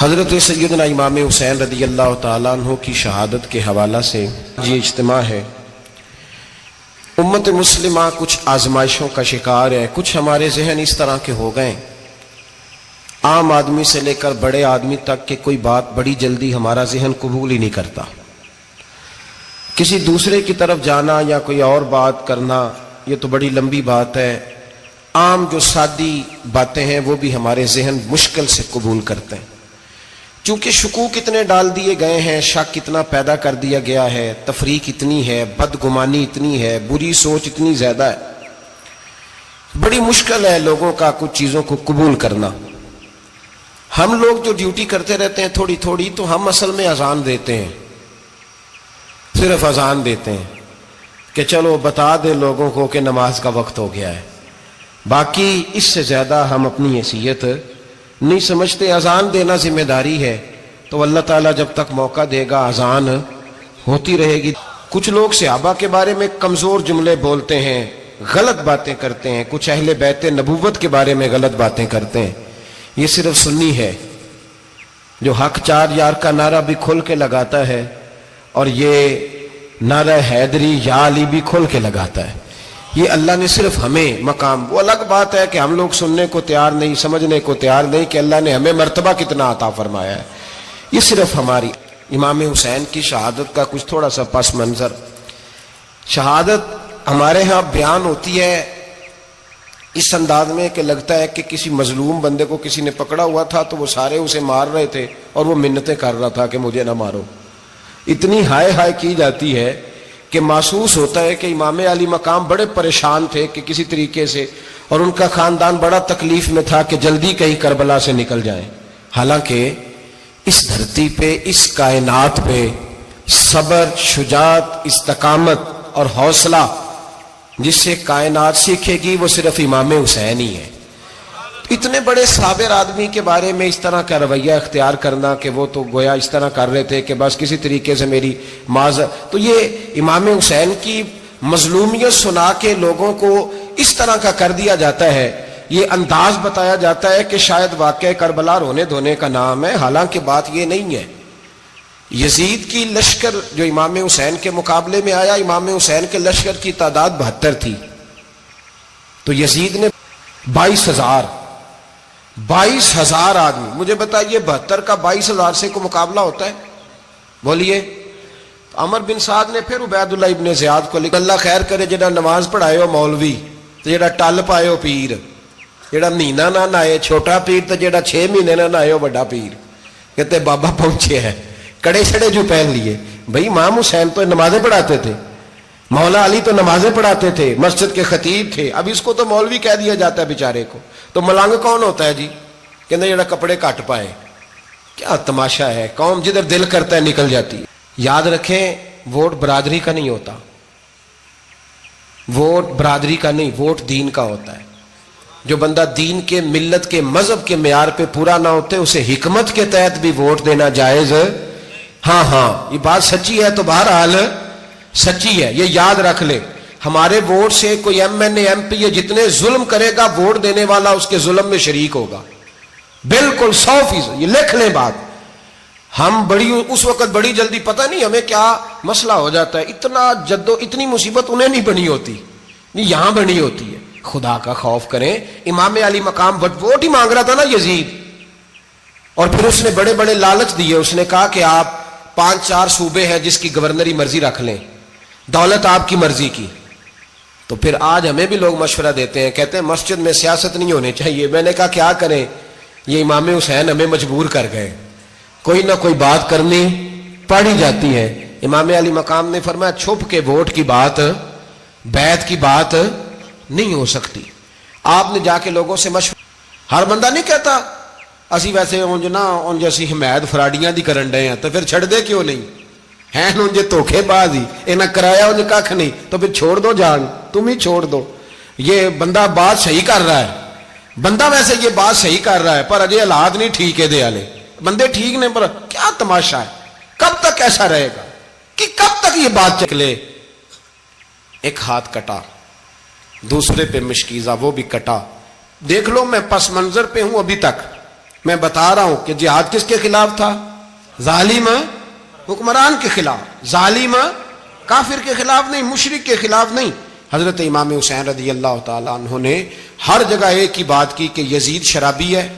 حضرت سیدنا امام حسین رضی اللہ تعالیٰ عنہ کی شہادت کے حوالہ سے یہ اجتماع ہے۔ امت مسلمہ کچھ آزمائشوں کا شکار ہے، کچھ ہمارے ذہن اس طرح کے ہو گئے، عام آدمی سے لے کر بڑے آدمی تک کہ کوئی بات بڑی جلدی ہمارا ذہن قبول ہی نہیں کرتا۔ کسی دوسرے کی طرف جانا یا کوئی اور بات کرنا یہ تو بڑی لمبی بات ہے، عام جو سادی باتیں ہیں وہ بھی ہمارے ذہن مشکل سے قبول کرتے ہیں، چونکہ شکوک اتنے ڈال دیے گئے ہیں، شک اتنا پیدا کر دیا گیا ہے، تفریق اتنی ہے، بدگمانی اتنی ہے، بری سوچ اتنی زیادہ ہے، بڑی مشکل ہے لوگوں کا کچھ چیزوں کو قبول کرنا۔ ہم لوگ جو ڈیوٹی کرتے رہتے ہیں تھوڑی تھوڑی، تو ہم اصل میں اذان دیتے ہیں، صرف اذان دیتے ہیں کہ چلو بتا دے لوگوں کو کہ نماز کا وقت ہو گیا ہے، باقی اس سے زیادہ ہم اپنی حیثیت نہیں سمجھتے۔ اذان دینا ذمہ داری ہے، تو اللہ تعالیٰ جب تک موقع دے گا اذان ہوتی رہے گی۔ کچھ لوگ صحابہ کے بارے میں کمزور جملے بولتے ہیں، غلط باتیں کرتے ہیں، کچھ اہل بیت نبوت کے بارے میں غلط باتیں کرتے ہیں۔ یہ صرف سنی ہے جو حق چار یار کا نعرہ بھی کھل کے لگاتا ہے، اور یہ نعرہ حیدری یا علی بھی کھل کے لگاتا ہے۔ یہ اللہ نے صرف ہمیں مقام، وہ الگ بات ہے کہ ہم لوگ سننے کو تیار نہیں، سمجھنے کو تیار نہیں کہ اللہ نے ہمیں مرتبہ کتنا عطا فرمایا ہے۔ یہ صرف ہماری امام حسین کی شہادت کا کچھ تھوڑا سا پس منظر۔ شہادت ہمارے ہاں بیان ہوتی ہے اس انداز میں کہ لگتا ہے کہ کسی مظلوم بندے کو کسی نے پکڑا ہوا تھا تو وہ سارے اسے مار رہے تھے اور وہ منتیں کر رہا تھا کہ مجھے نہ مارو۔ اتنی ہائے ہائے کی جاتی ہے کہ محسوس ہوتا ہے کہ امام علی مقام بڑے پریشان تھے کہ کسی طریقے سے، اور ان کا خاندان بڑا تکلیف میں تھا کہ جلدی کہیں کربلا سے نکل جائیں۔ حالانکہ اس دھرتی پہ، اس کائنات پہ صبر، شجاعت، استقامت اور حوصلہ جس سے کائنات سیکھے گی وہ صرف امام حسین ہی ہے۔ اتنے بڑے صابر آدمی کے بارے میں اس طرح کا رویہ اختیار کرنا کہ وہ تو گویا اس طرح کر رہے تھے کہ بس کسی طریقے سے میری معذرت، تو یہ امام حسین کی مظلومیت سنا کے لوگوں کو اس طرح کا کر دیا جاتا ہے، یہ انداز بتایا جاتا ہے کہ شاید واقعہ کربلا رونے دھونے کا نام ہے، حالانکہ بات یہ نہیں ہے۔ یزید کی لشکر جو امام حسین کے مقابلے میں آیا، امام حسین کے لشکر کی تعداد 72 تھی، تو یزید نے 22,000 آدمی، مجھے بتائیے 72 کا 22,000 سے کو مقابلہ ہوتا ہے؟ بولیے۔ عمر بن سعد نے پھر عبید اللہ ابن زیاد کو لکھا، اللہ خیر کرے جڑا نماز پڑھائے ہو مولوی، تو جڑا ٹل پائے ہو پیر، جڑا مہینہ نہ نائے چھوٹا پیر، تو جڑا 6 مہینے نہ نائے ہو بڑا پیر۔ کہتے بابا پہنچے ہیں، کڑے چھڑے جو پہن لیے۔ بھئی امام حسین تو نمازیں پڑھاتے تھے، مولا علی تو نمازیں پڑھاتے تھے، مسجد کے خطیب تھے، اب اس کو تو مولوی کہہ دیا جاتا ہے بیچارے کو۔ تو ملنگ کون ہوتا ہے جی؟ کہتے جڑا کپڑے کٹ پائے۔ کیا تماشا ہے، قوم جدھر دل کرتا ہے نکل جاتی ہے۔ یاد رکھیں ووٹ برادری کا نہیں ہوتا، ووٹ برادری کا نہیں، ووٹ دین کا ہوتا ہے۔ جو بندہ دین کے، ملت کے، مذہب کے معیار پہ پورا نہ ہوتے اسے حکمت کے تحت بھی ووٹ دینا جائز۔ ہاں یہ بات سچی ہے تو بہرحال سچی ہے، یہ یاد رکھ لے۔ ہمارے ووٹ سے کوئی ایم این اے، ایم پی یہ جتنے ظلم کرے گا، ووٹ دینے والا اس کے ظلم میں شریک ہوگا، بالکل 100%۔ یہ لکھ لیں بات۔ ہم اس وقت بڑی جلدی، پتہ نہیں ہمیں کیا مسئلہ ہو جاتا ہے، اتنی مصیبت انہیں نہیں بنی ہوتی، نہیں یہاں بنی ہوتی ہے۔ خدا کا خوف کریں۔ امام علی مقام ووٹ ہی مانگ رہا تھا نا یزید، اور پھر اس نے بڑے بڑے لالچ دیے، اس نے کہا کہ آپ 5-4 صوبے ہیں جس کی گورنری مرضی رکھ لیں، دولت آپ کی مرضی کی۔ تو پھر آج ہمیں بھی لوگ مشورہ دیتے ہیں، کہتے ہیں مسجد میں سیاست نہیں ہونی چاہیے۔ میں نے کہا کیا کریں، یہ امام حسین ہمیں مجبور کر گئے، کوئی نہ کوئی بات کرنی پڑ ہی جاتی ہے۔ امام علی مقام نے فرمایا چھپ کے ووٹ کی بات، بیعت کی بات نہیں ہو سکتی۔ آپ نے جا کے لوگوں سے مشورہ، ہر بندہ نہیں کہتا اسی ویسے انج اسی حمایت فراڈیاں دی کرن ڈے ہیں، تو پھر چھڑ دے کیوں نہیں ہیں؟ انجے دھوکھے باز ہی انہیں کرایا، انہیں کھ نہیں، تو پھر چھوڑ دو جان، تم ہی چھوڑ دو۔ یہ بندہ بات صحیح کر رہا ہے، بندہ ویسے یہ بات صحیح کر رہا ہے، پر اجے حالات نہیں ٹھیک ہے، دے والے بندے ٹھیک نہیں، پر کیا تماشا ہے، کب تک ایسا رہے گا کہ کب تک یہ بات چلے؟ ایک ہاتھ کٹا، دوسرے پہ مشکیزہ، وہ بھی کٹا۔ دیکھ لو میں پس منظر پہ ہوں ابھی تک، میں بتا رہا ہوں کہ جہاد کس کے خلاف تھا؟ ظالم حکمران کے خلاف، ظالم کافر کے خلاف نہیں، مشرک کے خلاف نہیں۔ حضرت امام حسین رضی اللہ تعالیٰ عنہ نے ہر جگہ ایک ہی بات کی کہ یزید شرابی ہے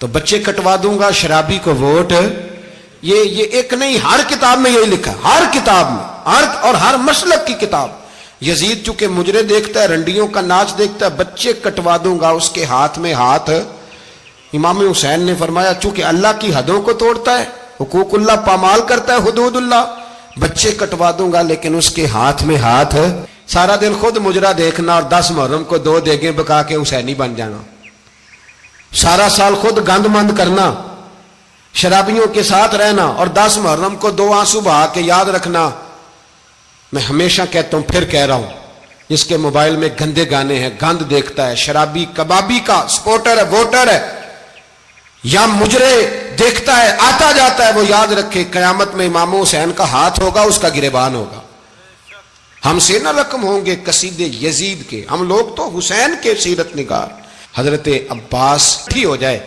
تو بچے کٹوا دوں گا، شرابی کو ووٹ۔ یہ ایک نہیں، ہر کتاب میں یہی لکھا، ہر کتاب میں، اور ہر مسلک کی کتاب۔ یزید چونکہ مجرے دیکھتا ہے، رنڈیوں کا ناچ دیکھتا ہے، بچے کٹوا دوں گا، اس کے ہاتھ میں ہاتھ۔ امام حسین نے فرمایا چونکہ اللہ کی حدوں کو توڑتا ہے، حقوق اللہ پامال کرتا ہے، حدود اللہ، بچے کٹوا دوں گا لیکن اس کے ہاتھ میں ہاتھ۔ سارا دن خود مجرا دیکھنا اور 10 محرم کو 2 دیگیں پکا کے حسینی بن جانا، سارا سال خود گند مند کرنا، شرابیوں کے ساتھ رہنا، اور 10 محرم کو 2 آنسو بہا کے یاد رکھنا۔ میں ہمیشہ کہتا ہوں، پھر کہہ رہا ہوں، جس کے موبائل میں گندے گانے ہیں، گند دیکھتا ہے، شرابی کبابی کا سپورٹر ہے، ووٹر ہے، یا مجرے دیکھتا ہے آتا جاتا ہے، وہ یاد رکھے قیامت میں امام حسین کا ہاتھ ہوگا، اس کا گریبان ہوگا۔ ہم سے نہ رقم ہوں گے قصیدے یزید کے، ہم لوگ تو حسین کے سیرت نگار۔ حضرت عباس ٹھی ہو جائے،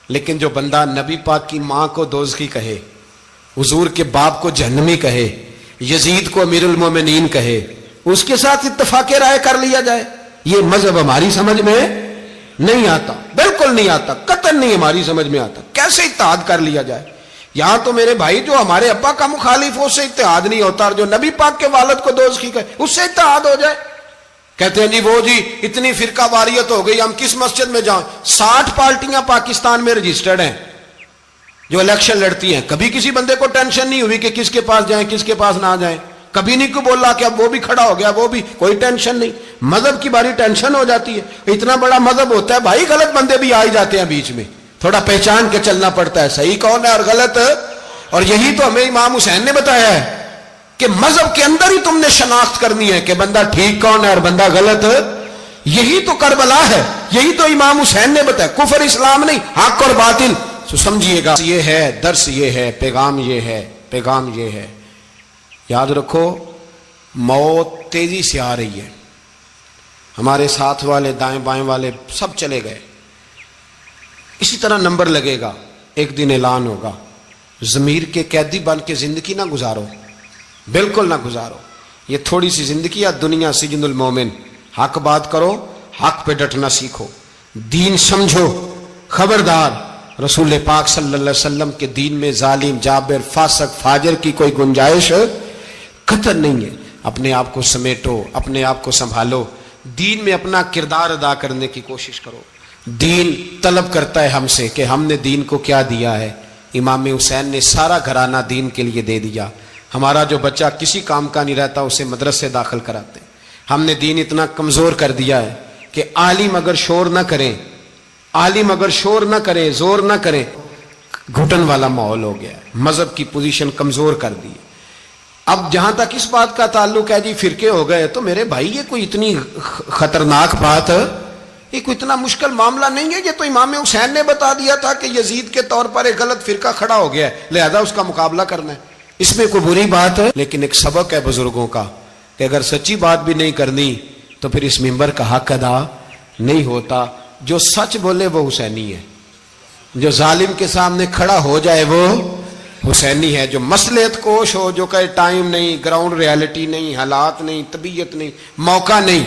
لیکن جو بندہ نبی پاک کی ماں کو دوزخی کہے، حضور کے باپ کو جہنمی کہے، یزید کو امیر المومنین کہے، اس کے ساتھ اتفاق رائے کر لیا جائے، یہ مذہب ہماری سمجھ میں نہیں آتا، بالکل نہیں آتا، قطعاً نہیں ہماری سمجھ میں آتا۔ کیسے اتحاد کر لیا جائے؟ یہاں تو میرے بھائی جو ہمارے ابا کا مخالف ہو اس سے اتحاد نہیں ہوتا، اور جو نبی پاک کے والد کو دوزخی کہے اس سے اتحاد ہو جائے۔ کہتے ہیں جی اتنی فرقہ واریت ہو گئی، ہم کس مسجد میں جائیں؟ 60 پارٹیاں پاکستان میں رجسٹرڈ ہیں جو الیکشن لڑتی ہیں، کبھی کسی بندے کو ٹینشن نہیں ہوئی کہ کس کے پاس جائیں کس کے پاس نہ جائیں، کبھی نہیں کو بولا کہ اب وہ بھی کھڑا ہو گیا، وہ بھی، کوئی ٹینشن نہیں۔ مذہب کی باری ٹینشن ہو جاتی ہے، اتنا بڑا مذہب ہوتا ہے بھائی، غلط بندے بھی آ ہی جاتے ہیں بیچ میں، تھوڑا پہچان کے چلنا پڑتا ہے صحیح کون ہے اور غلط۔ اور یہی تو ہمیں امام حسین نے بتایا ہے کہ مذہب کے اندر ہی تم نے شناخت کرنی ہے کہ بندہ ٹھیک کون ہے اور بندہ غلط۔ یہی تو کربلا ہے، یہی تو امام حسین نے بتایا، کفر اسلام نہیں، حق اور باطل۔ تو سمجھیے گا، یہ ہے درس، یہ ہے پیغام، یہ ہے پیغام، یہ ہے۔ یاد رکھو، موت تیزی سے آ رہی ہے، ہمارے ساتھ والے دائیں بائیں والے سب چلے گئے، اسی طرح نمبر لگے گا، ایک دن اعلان ہوگا۔ ضمیر کے قیدی بن کے زندگی نہ گزارو، بالکل نہ گزارو۔ یہ تھوڑی سی زندگی ہے دنیا، سجن المومن۔ حق بات کرو، حق پہ ڈٹنا سیکھو، دین سمجھو، خبردار رسول پاک صلی اللہ علیہ وسلم کے دین میں ظالم، جابر، فاسق، فاجر کی کوئی گنجائش قطعاً نہیں ہے۔ اپنے آپ کو سمیٹو، اپنے آپ کو سنبھالو، دین میں اپنا کردار ادا کرنے کی کوشش کرو۔ دین طلب کرتا ہے ہم سے کہ ہم نے دین کو کیا دیا ہے۔ امام حسین نے سارا گھرانہ دین کے لیے دے دیا۔ ہمارا جو بچہ کسی کام کا نہیں رہتا اسے مدرسے داخل کراتے ہیں۔ ہم نے دین اتنا کمزور کر دیا ہے کہ عالم اگر شور نہ کریں، عالم اگر شور نہ کریں، زور نہ کریں، گھٹن والا ماحول ہو گیا ہے، مذہب کی پوزیشن کمزور کر دی۔ اب جہاں تک اس بات کا تعلق ہے جی فرقے ہو گئے، تو میرے بھائی یہ کوئی اتنی خطرناک بات ہے، یہ کوئی اتنا مشکل معاملہ نہیں ہے۔ یہ تو امام حسین نے بتا دیا تھا کہ یزید کے طور پر ایک غلط فرقہ کھڑا ہو گیا ہے، لہذا اس کا مقابلہ کرنا ہے، اس میں کوئی بری بات ہے؟ لیکن ایک سبق ہے بزرگوں کا کہ اگر سچی بات بھی نہیں کرنی تو پھر اس منبر کا حق ادا نہیں ہوتا۔ جو سچ بولے وہ حسینی ہے، جو ظالم کے سامنے کھڑا ہو جائے وہ حسینی ہے، جو مصلحت کوش ہو، جو کہے ٹائم نہیں، گراؤنڈ ریالٹی نہیں، حالات نہیں، طبیعت نہیں، موقع نہیں،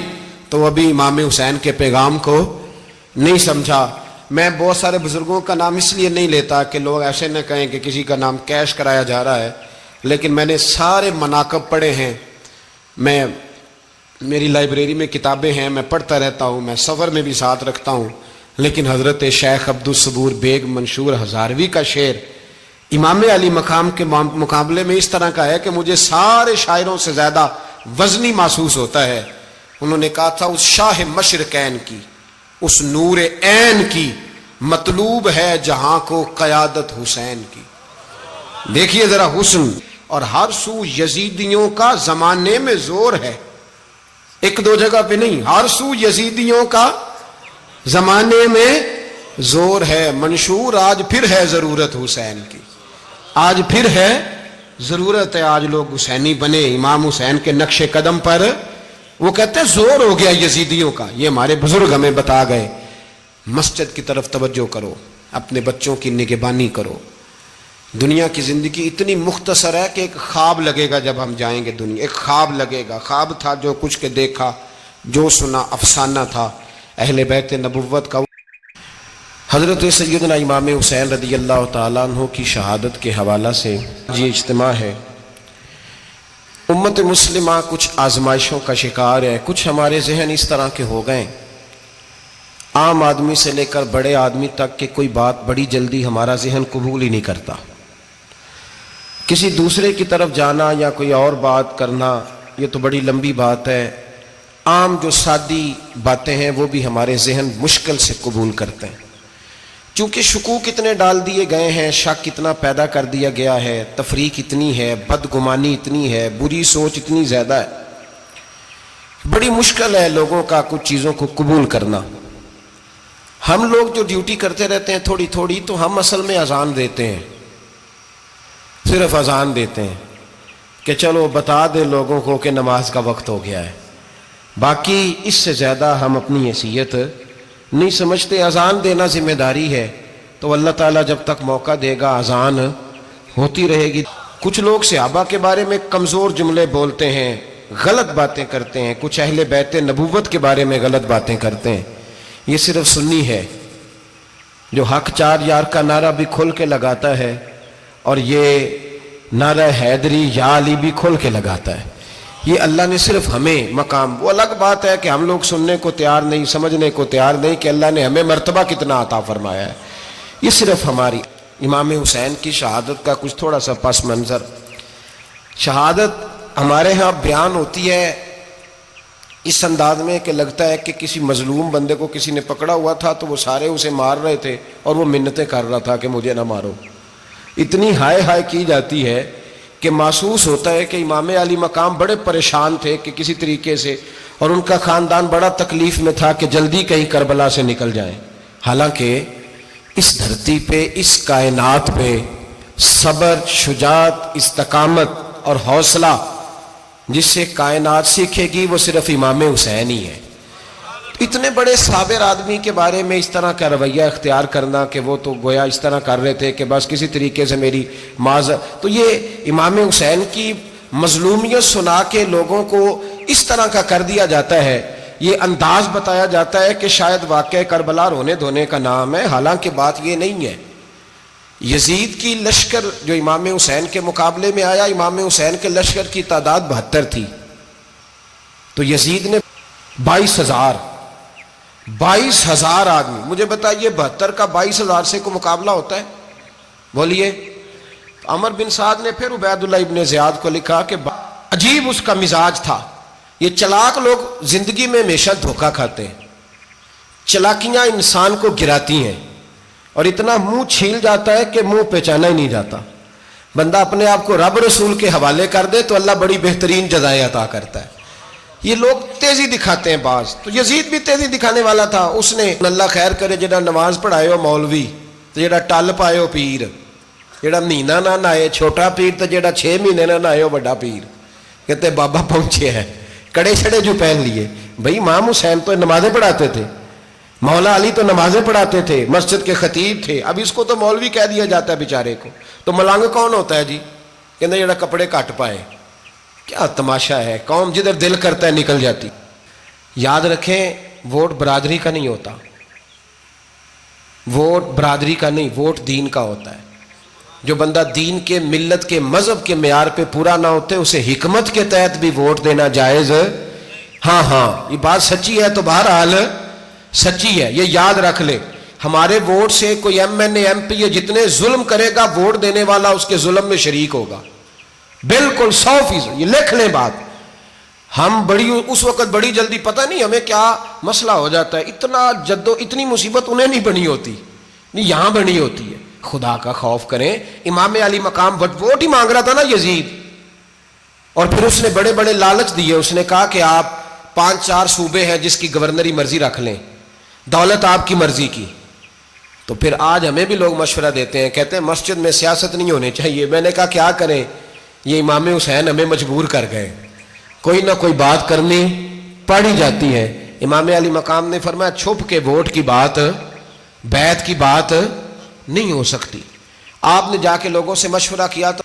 تو وہ بھی امام حسین کے پیغام کو نہیں سمجھا۔ میں بہت سارے بزرگوں کا نام اس لیے نہیں لیتا کہ لوگ ایسے نہ کہیں کہ کسی کا نام کیش کرایا جا رہا ہے، لیکن میں نے سارے مناقب پڑھے ہیں، میری لائبریری میں کتابیں ہیں، میں پڑھتا رہتا ہوں، میں سفر میں بھی ساتھ رکھتا ہوں۔ لیکن حضرت شیخ عبدالصبور بیگ منشور ہزاروی کا شعر امام علی مقام کے مقابلے میں اس طرح کا ہے کہ مجھے سارے شاعروں سے زیادہ وزنی محسوس ہوتا ہے۔ انہوں نے کہا تھا اس شاہ مشرقین کی، اس نور عین کی مطلوب ہے جہاں کو قیادت حسین کی۔ دیکھیے ذرا حسن، اور ہر سو یزیدیوں کا زمانے میں زور ہے، ایک دو جگہ پہ نہیں، ہر سو یزیدیوں کا زمانے میں زور ہے۔ منشور آج پھر ہے ضرورت حسین کی، آج پھر ہے ضرورت ہے، آج لوگ حسینی بنے، امام حسین کے نقش قدم پر۔ وہ کہتے ہیں زور ہو گیا یزیدیوں کا، یہ ہمارے بزرگ ہمیں بتا گئے۔ مسجد کی طرف توجہ کرو، اپنے بچوں کی نگہبانی کرو۔ دنیا کی زندگی اتنی مختصر ہے کہ ایک خواب لگے گا جب ہم جائیں گے دنیا، ایک خواب لگے گا، خواب تھا جو کچھ کے دیکھا، جو سنا افسانہ تھا اہل بیت نبوت کا۔ حضرت سیدنا امام حسین رضی اللہ تعالیٰ عنہ کی شہادت کے حوالہ سے یہ اجتماع ہے۔ امت مسلمہ کچھ آزمائشوں کا شکار ہے، کچھ ہمارے ذہن اس طرح کے ہو گئے، عام آدمی سے لے کر بڑے آدمی تک کہ کوئی بات بڑی جلدی ہمارا ذہن قبول ہی نہیں کرتا۔ کسی دوسرے کی طرف جانا یا کوئی اور بات کرنا یہ تو بڑی لمبی بات ہے، عام جو سادی باتیں ہیں وہ بھی ہمارے ذہن مشکل سے قبول کرتے ہیں، چونکہ شکوک اتنے ڈال دیے گئے ہیں، شک اتنا پیدا کر دیا گیا ہے، تفریق اتنی ہے، بدگمانی اتنی ہے، بری سوچ اتنی زیادہ ہے، بڑی مشکل ہے لوگوں کا کچھ چیزوں کو قبول کرنا۔ ہم لوگ جو ڈیوٹی کرتے رہتے ہیں تھوڑی تھوڑی، تو ہم اصل میں اذان دیتے ہیں، صرف اذان دیتے ہیں کہ چلو بتا دے لوگوں کو کہ نماز کا وقت ہو گیا ہے، باقی اس سے زیادہ ہم اپنی حیثیت نہیں سمجھتے۔ اذان دینا ذمہ داری ہے، تو اللہ تعالیٰ جب تک موقع دے گا اذان ہوتی رہے گی۔ کچھ لوگ صحابہ کے بارے میں کمزور جملے بولتے ہیں، غلط باتیں کرتے ہیں، کچھ اہل بیت نبوت کے بارے میں غلط باتیں کرتے ہیں۔ یہ صرف سنی ہے جو حق چار یار کا نعرہ بھی کھل کے لگاتا ہے، اور یہ نعرہ حیدری یا علی بھی کھل کے لگاتا ہے۔ یہ اللہ نے صرف ہمیں مقام، وہ الگ بات ہے کہ ہم لوگ سننے کو تیار نہیں، سمجھنے کو تیار نہیں کہ اللہ نے ہمیں مرتبہ کتنا عطا فرمایا ہے۔ یہ صرف ہماری امام حسین کی شہادت کا کچھ تھوڑا سا پس منظر۔ شہادت ہمارے ہاں بیان ہوتی ہے اس انداز میں کہ لگتا ہے کہ کسی مظلوم بندے کو کسی نے پکڑا ہوا تھا تو وہ سارے اسے مار رہے تھے اور وہ منتیں کر رہا تھا کہ مجھے نہ مارو۔ اتنی ہائے ہائے کی جاتی ہے کہ محسوس ہوتا ہے کہ امام علی مقام بڑے پریشان تھے کہ کسی طریقے سے، اور ان کا خاندان بڑا تکلیف میں تھا کہ جلدی کہیں کربلا سے نکل جائیں۔ حالانکہ اس دھرتی پہ، اس کائنات پہ صبر، شجاعت، استقامت اور حوصلہ جس سے کائنات سیکھے گی وہ صرف امام حسین ہی ہے۔ اتنے بڑے صابر آدمی کے بارے میں اس طرح کا رویہ اختیار کرنا کہ وہ تو گویا اس طرح کر رہے تھے کہ بس کسی طریقے سے میری تو یہ امام حسین کی مظلومیت سنا کے لوگوں کو اس طرح کا کر دیا جاتا ہے، یہ انداز بتایا جاتا ہے کہ شاید واقعہ کربلا رونے دھونے کا نام ہے، حالانکہ بات یہ نہیں ہے۔ یزید کی لشکر جو امام حسین کے مقابلے میں آیا، امام حسین کے لشکر کی تعداد 72 تھی، تو یزید نے 22,000 آدمی، مجھے بتائیے 72 کا 22,000 سے کو مقابلہ ہوتا ہے؟ بولیے۔ عمر بن سعد نے پھر عبید اللہ ابن زیاد کو لکھا کہ عجیب اس کا مزاج تھا۔ یہ چلاک لوگ زندگی میں ہمیشہ دھوکہ کھاتے ہیں، چلاکیاں انسان کو گراتی ہیں اور اتنا منہ چھیل جاتا ہے کہ منہ پہچانا ہی نہیں جاتا۔ بندہ اپنے آپ کو رب رسول کے حوالے کر دے تو اللہ بڑی بہترین جزائیں عطا کرتا ہے۔ یہ لوگ تیزی دکھاتے ہیں بعض، تو یزید بھی تیزی دکھانے والا تھا۔ اس نے اللہ خیر کرے جڑا نماز پڑھائے ہو مولوی تو جڑا ٹل پائے ہو پیر، جڑا مہینہ نہ نہائے چھوٹا پیر تو جڑا 6 مہینے نہ نہائے ہو بڑا پیر، کہتے بابا پہنچے ہیں، کڑے چھڑے جو پہن لیے۔ بھائی امام حسین تو نمازیں پڑھاتے تھے، مولا علی تو نمازیں پڑھاتے تھے، مسجد کے خطیب تھے، اب اس کو تو مولوی کہہ دیا جاتا ہے بیچارے کو۔ تو ملنگ کون ہوتا ہے جی؟ کہتے جڑا کپڑے کٹ پائے۔ کیا تماشا ہے، قوم جدھر دل کرتا ہے نکل جاتی۔ یاد رکھیں ووٹ برادری کا نہیں ہوتا، ووٹ برادری کا نہیں، ووٹ دین کا ہوتا ہے۔ جو بندہ دین کے، ملت کے، مذہب کے معیار پہ پورا نہ ہوتے اسے حکمت کے تحت بھی ووٹ دینا جائز۔ ہاں یہ بات سچی ہے تو بہرحال سچی ہے، یہ یاد رکھ لے۔ ہمارے ووٹ سے کوئی ایم این اے، ایم پی اے جتنے ظلم کرے گا، ووٹ دینے والا اس کے ظلم میں شریک ہوگا، بالکل 100%۔ یہ لکھ لیں بات۔ ہم اس وقت بڑی جلدی، پتہ نہیں ہمیں کیا مسئلہ ہو جاتا ہے، اتنی مصیبت انہیں نہیں بنی ہوتی، نہیں یہاں بنی ہوتی ہے۔ خدا کا خوف کریں۔ امام علی مقام ووٹ ہی مانگ رہا تھا نا یزید، اور پھر اس نے بڑے بڑے لالچ دیے۔ اس نے کہا کہ آپ 5-4 صوبے ہیں جس کی گورنری مرضی رکھ لیں، دولت آپ کی مرضی کی۔ تو پھر آج ہمیں بھی لوگ مشورہ دیتے ہیں، کہتے ہیں مسجد میں سیاست نہیں ہونی چاہیے۔ میں نے کہا کیا کریں، یہ امام حسین ہمیں مجبور کر گئے، کوئی نہ کوئی بات کرنی پڑ ہی جاتی ہے۔ امام علی مقام نے فرمایا چھپ کے ووٹ کی بات بیعت کی بات نہیں ہو سکتی. آپ نے جا کے لوگوں سے مشورہ کیا تو